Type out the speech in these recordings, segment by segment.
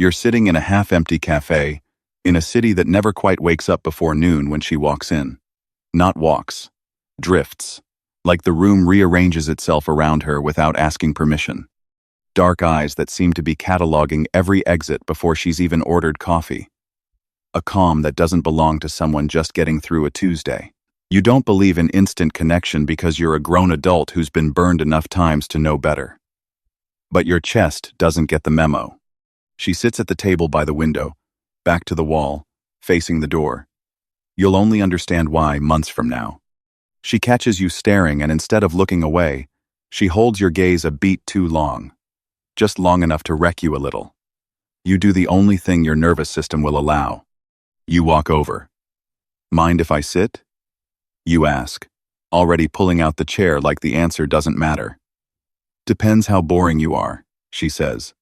You're sitting in a half-empty cafe, in a city that never quite wakes up before noon when she walks in. Not walks. Drifts. Like the room rearranges itself around her without asking permission. Dark eyes that seem to be cataloging every exit before she's even ordered coffee. A calm that doesn't belong to someone just getting through a Tuesday. You don't believe in instant connection because you're a grown adult who's been burned enough times to know better. But your chest doesn't get the memo. She sits at the table by the window, back to the wall, facing the door. You'll only understand why months from now. She catches you staring, and instead of looking away, she holds your gaze a beat too long. Just long enough to wreck you a little. You do the only thing your nervous system will allow. You walk over. Mind if I sit? You ask, already pulling out the chair like the answer doesn't matter. Depends how boring you are, she says.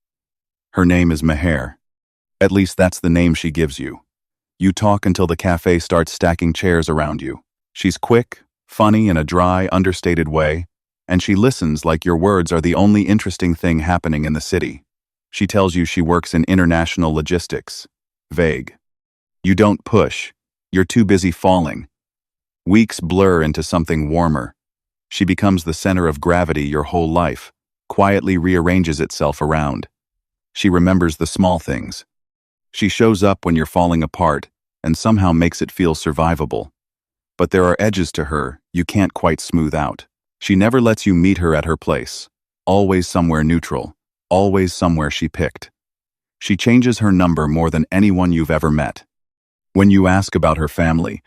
Her name is Meher. At least that's the name she gives you. You talk until the cafe starts stacking chairs around you. She's quick, funny in a dry, understated way, and she listens like your words are the only interesting thing happening in the city. She tells you she works in international logistics. Vague. You don't push. You're too busy falling. Weeks blur into something warmer. She becomes the center of gravity your whole life, quietly rearranges itself around. She remembers the small things. She shows up when you're falling apart and somehow makes it feel survivable. But there are edges to her you can't quite smooth out. She never lets you meet her at her place. Always somewhere neutral. Always somewhere she picked. She changes her number more than anyone you've ever met. When you ask about her family,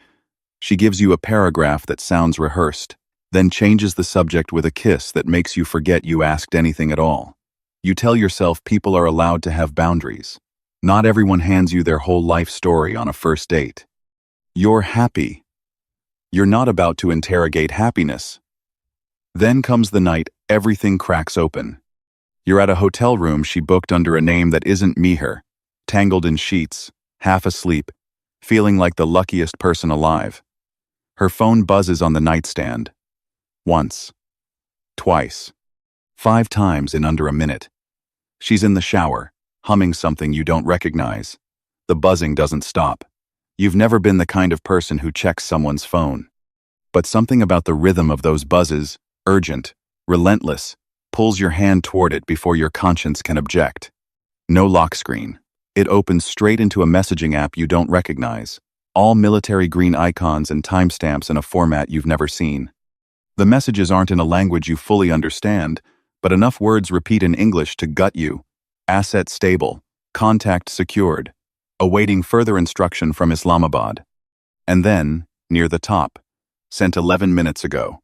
she gives you a paragraph that sounds rehearsed, then changes the subject with a kiss that makes you forget you asked anything at all. You tell yourself people are allowed to have boundaries. Not everyone hands you their whole life story on a first date. You're happy. You're not about to interrogate happiness. Then comes the night everything cracks open. You're at a hotel room she booked under a name that isn't Meher, tangled in sheets, half asleep, feeling like the luckiest person alive. Her phone buzzes on the nightstand. Once. Twice. 5 times in under a minute. She's in the shower, humming something you don't recognize. The buzzing doesn't stop. You've never been the kind of person who checks someone's phone. But something about the rhythm of those buzzes, urgent, relentless, pulls your hand toward it before your conscience can object. No lock screen. It opens straight into a messaging app you don't recognize. All military green icons and timestamps in a format you've never seen. The messages aren't in a language you fully understand, but enough words repeat in English to gut you. Asset stable. Contact secured. Awaiting further instruction from Islamabad. And then, near the top, sent 11 minutes ago.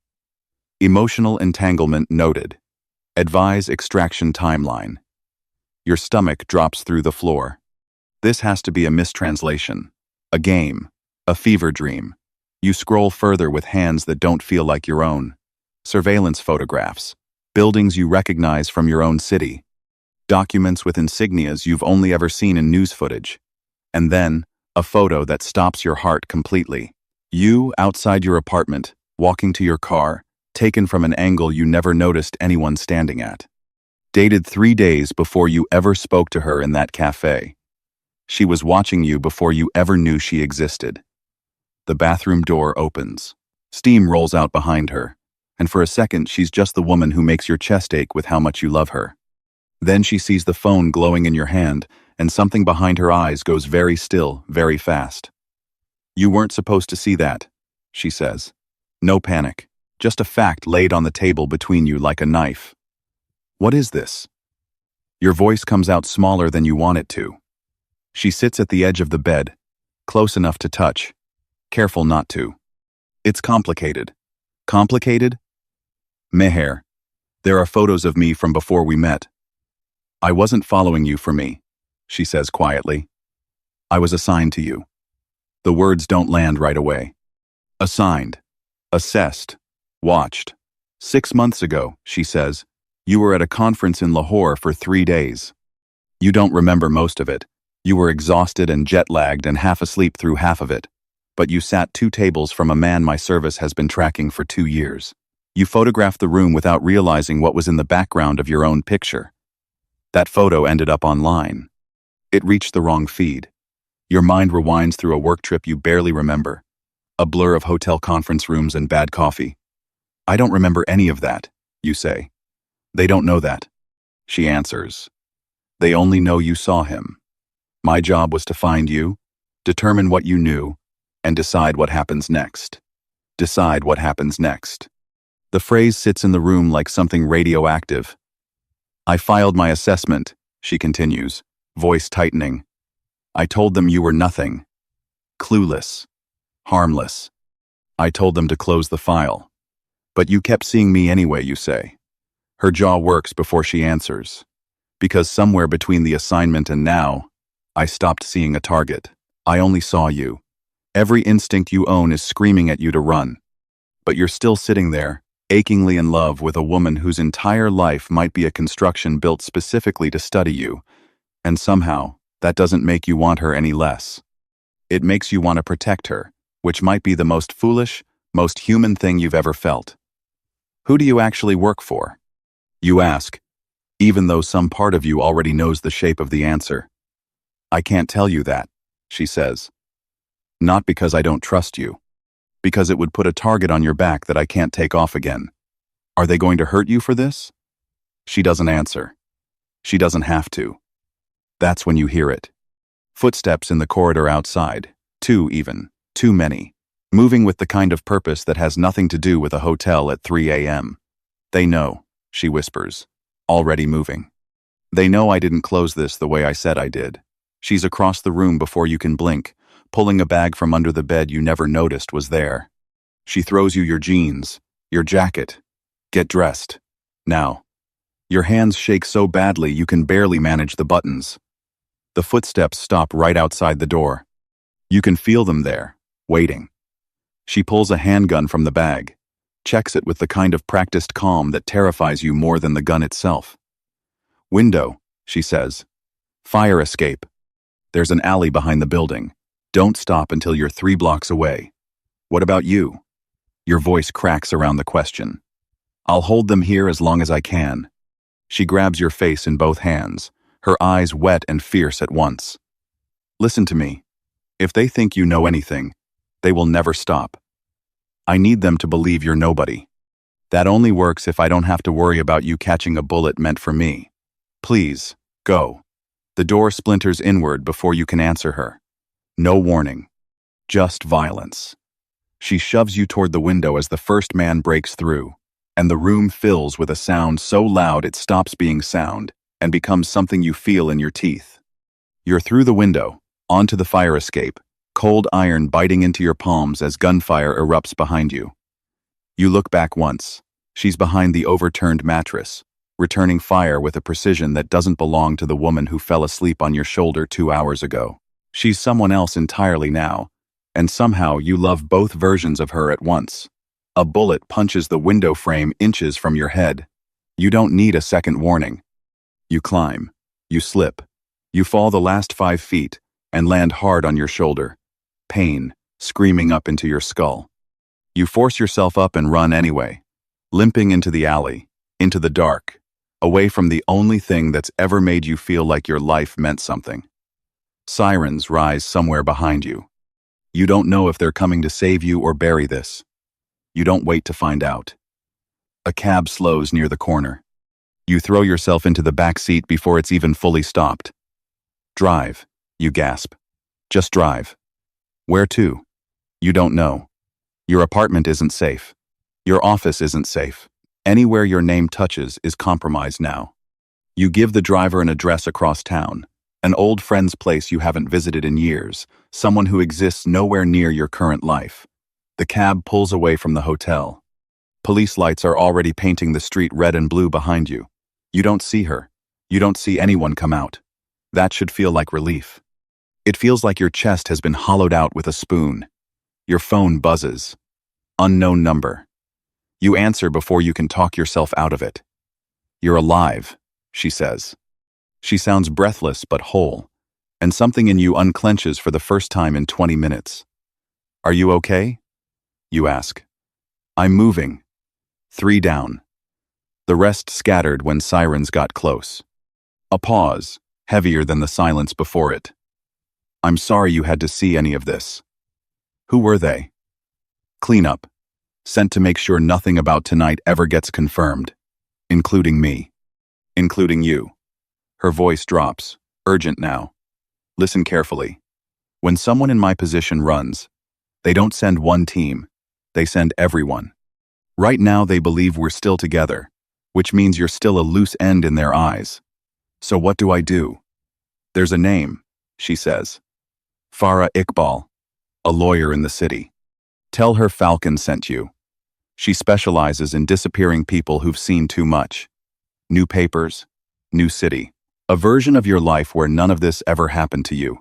Emotional entanglement noted. Advise extraction timeline. Your stomach drops through the floor. This has to be a mistranslation. A game. A fever dream. You scroll further with hands that don't feel like your own. Surveillance photographs. Buildings you recognize from your own city. Documents with insignias you've only ever seen in news footage. And then, a photo that stops your heart completely. You outside your apartment, walking to your car, taken from an angle you never noticed anyone standing at. Dated 3 days before you ever spoke to her in that cafe. She was watching you before you ever knew she existed. The bathroom door opens. Steam rolls out behind her, and for a second she's just the woman who makes your chest ache with how much you love her. Then she sees the phone glowing in your hand, and something behind her eyes goes very still, very fast. You weren't supposed to see that, she says. No panic, just a fact laid on the table between you like a knife. What is this? Your voice comes out smaller than you want it to. She sits at the edge of the bed, close enough to touch, careful not to. It's complicated. Complicated? Meher, there are photos of me from before we met. I wasn't following you for me, she says quietly. I was assigned to you. The words don't land right away. Assigned. Assessed. Watched. 6 months ago, she says, you were at a conference in Lahore for 3 days. You don't remember most of it. You were exhausted and jet-lagged and half asleep through half of it. But you sat 2 tables from a man my service has been tracking for 2 years. You photographed the room without realizing what was in the background of your own picture. That photo ended up online. It reached the wrong feed. Your mind rewinds through a work trip you barely remember. A blur of hotel conference rooms and bad coffee. I don't remember any of that, you say. They don't know that. She answers. They only know you saw him. My job was to find you, determine what you knew, and decide what happens next. Decide what happens next. The phrase sits in the room like something radioactive. I filed my assessment, she continues, voice tightening. I told them you were nothing. Clueless. Harmless. I told them to close the file. But you kept seeing me anyway, you say. Her jaw works before she answers. Because somewhere between the assignment and now, I stopped seeing a target. I only saw you. Every instinct you own is screaming at you to run. But you're still sitting there, achingly in love with a woman whose entire life might be a construction built specifically to study you. And somehow, that doesn't make you want her any less. It makes you want to protect her, which might be the most foolish, most human thing you've ever felt. Who do you actually work for? You ask, even though some part of you already knows the shape of the answer. I can't tell you that, she says. Not because I don't trust you. Because it would put a target on your back that I can't take off again. Are they going to hurt you for this? She doesn't answer. She doesn't have to. That's when you hear it. Footsteps in the corridor outside. 2 even. Too many. Moving with the kind of purpose that has nothing to do with a hotel at 3 a.m. They know, she whispers. Already moving. They know I didn't close this the way I said I did. She's across the room before you can blink, pulling a bag from under the bed you never noticed was there. She throws you your jeans, your jacket. Get dressed. Now. Your hands shake so badly you can barely manage the buttons. The footsteps stop right outside the door. You can feel them there, waiting. She pulls a handgun from the bag, checks it with the kind of practiced calm that terrifies you more than the gun itself. Window, she says. Fire escape. There's an alley behind the building. Don't stop until you're 3 blocks away. What about you? Your voice cracks around the question. I'll hold them here as long as I can. She grabs your face in both hands, her eyes wet and fierce at once. Listen to me. If they think you know anything, they will never stop. I need them to believe you're nobody. That only works if I don't have to worry about you catching a bullet meant for me. Please, go. The door splinters inward before you can answer her. No warning. Just violence. She shoves you toward the window as the first man breaks through, and the room fills with a sound so loud it stops being sound and becomes something you feel in your teeth. You're through the window, onto the fire escape, cold iron biting into your palms as gunfire erupts behind you. You look back once. She's behind the overturned mattress, returning fire with a precision that doesn't belong to the woman who fell asleep on your shoulder 2 hours ago. She's someone else entirely now, and somehow you love both versions of her at once. A bullet punches the window frame inches from your head. You don't need a second warning. You climb. You slip. You fall the last 5 feet and land hard on your shoulder. Pain, screaming up into your skull. You force yourself up and run anyway, limping into the alley, into the dark, away from the only thing that's ever made you feel like your life meant something. Sirens rise somewhere behind you. You don't know if they're coming to save you or bury this. You don't wait to find out. A cab slows near the corner. You throw yourself into the back seat before it's even fully stopped. Drive, you gasp. Just drive. Where to? You don't know. Your apartment isn't safe. Your office isn't safe. Anywhere your name touches is compromised now. You give the driver an address across town, an old friend's place you haven't visited in years, someone who exists nowhere near your current life. The cab pulls away from the hotel. Police lights are already painting the street red and blue behind you. You don't see her. You don't see anyone come out. That should feel like relief. It feels like your chest has been hollowed out with a spoon. Your phone buzzes. Unknown number. You answer before you can talk yourself out of it. You're alive, she says. She sounds breathless but whole, and something in you unclenches for the first time in 20 minutes. Are you okay? You ask. I'm moving. 3 down. The rest scattered when sirens got close. A pause, heavier than the silence before it. I'm sorry you had to see any of this. Who were they? Cleanup. Sent to make sure nothing about tonight ever gets confirmed. Including me. Including you. Her voice drops, urgent now. Listen carefully. When someone in my position runs, they don't send one team, they send everyone. Right now they believe we're still together, which means you're still a loose end in their eyes. So what do I do? There's a name, she says. Farah Iqbal, a lawyer in the city. Tell her Falcon sent you. She specializes in disappearing people who've seen too much. New papers, new city. A version of your life where none of this ever happened to you.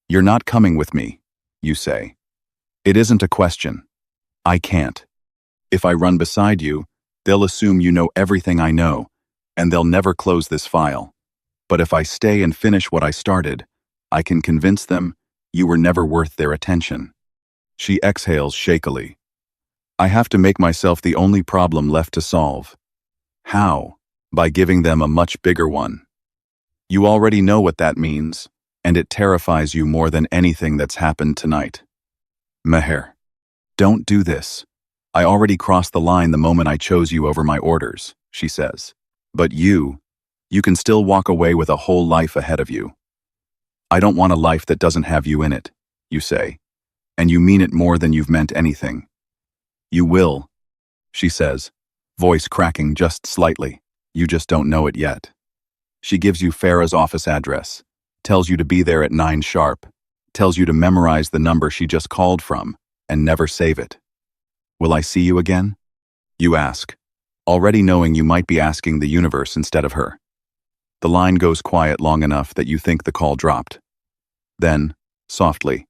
You're not coming with me, you say. It isn't a question. I can't. If I run beside you, they'll assume you know everything I know, and they'll never close this file. But if I stay and finish what I started, I can convince them you were never worth their attention. She exhales shakily. I have to make myself the only problem left to solve. How? By giving them a much bigger one. You already know what that means, and it terrifies you more than anything that's happened tonight. Meher. Don't do this. I already crossed the line the moment I chose you over my orders, she says. But you can still walk away with a whole life ahead of you. I don't want a life that doesn't have you in it, you say. And you mean it more than you've meant anything. You will, she says, voice cracking just slightly. You just don't know it yet. She gives you Farah's office address, tells you to be there at 9 sharp, tells you to memorize the number she just called from, and never save it. Will I see you again? You ask, already knowing you might be asking the universe instead of her. The line goes quiet long enough that you think the call dropped. Then, softly,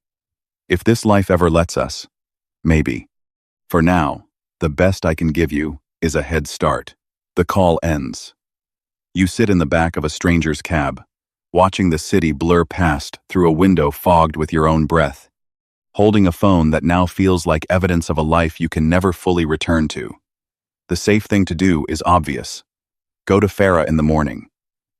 if this life ever lets us, maybe. For now, the best I can give you is a head start. The call ends. You sit in the back of a stranger's cab, watching the city blur past through a window fogged with your own breath, holding a phone that now feels like evidence of a life you can never fully return to. The safe thing to do is obvious. Go to Farah in the morning.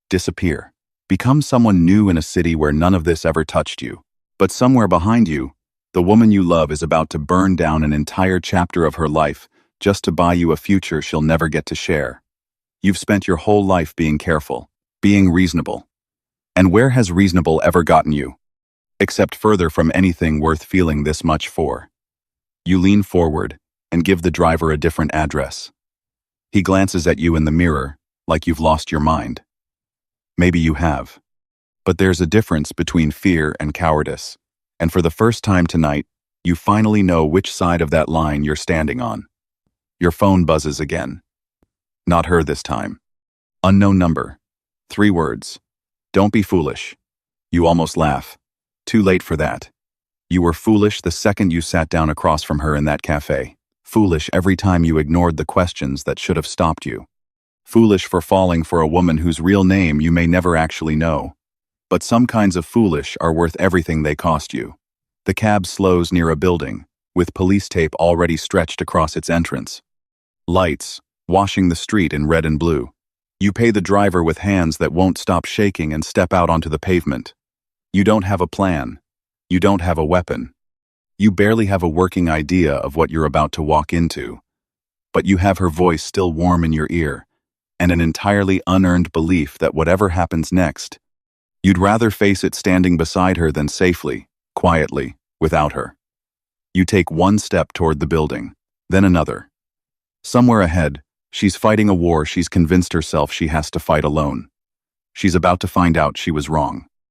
Disappear. Become someone new in a city where none of this ever touched you. But somewhere behind you, the woman you love is about to burn down an entire chapter of her life just to buy you a future she'll never get to share. You've spent your whole life being careful, being reasonable. And where has reasonable ever gotten you? Except further from anything worth feeling this much for. You lean forward and give the driver a different address. He glances at you in the mirror, like you've lost your mind. Maybe you have. But there's a difference between fear and cowardice, and for the first time tonight, you finally know which side of that line you're standing on. Your phone buzzes again. Not her this time. Unknown number. 3 words. Don't be foolish. You almost laugh. Too late for that. You were foolish the second you sat down across from her in that cafe. Foolish every time you ignored the questions that should have stopped you. Foolish for falling for a woman whose real name you may never actually know. But some kinds of foolish are worth everything they cost you. The cab slows near a building, with police tape already stretched across its entrance. Lights, washing the street in red and blue. You pay the driver with hands that won't stop shaking and step out onto the pavement. You don't have a plan. You don't have a weapon. You barely have a working idea of what you're about to walk into. But you have her voice still warm in your ear, and an entirely unearned belief that whatever happens next, you'd rather face it standing beside her than safely, quietly, without her. You take one step toward the building, then another. Somewhere ahead, she's fighting a war she's convinced herself she has to fight alone. She's about to find out she was wrong.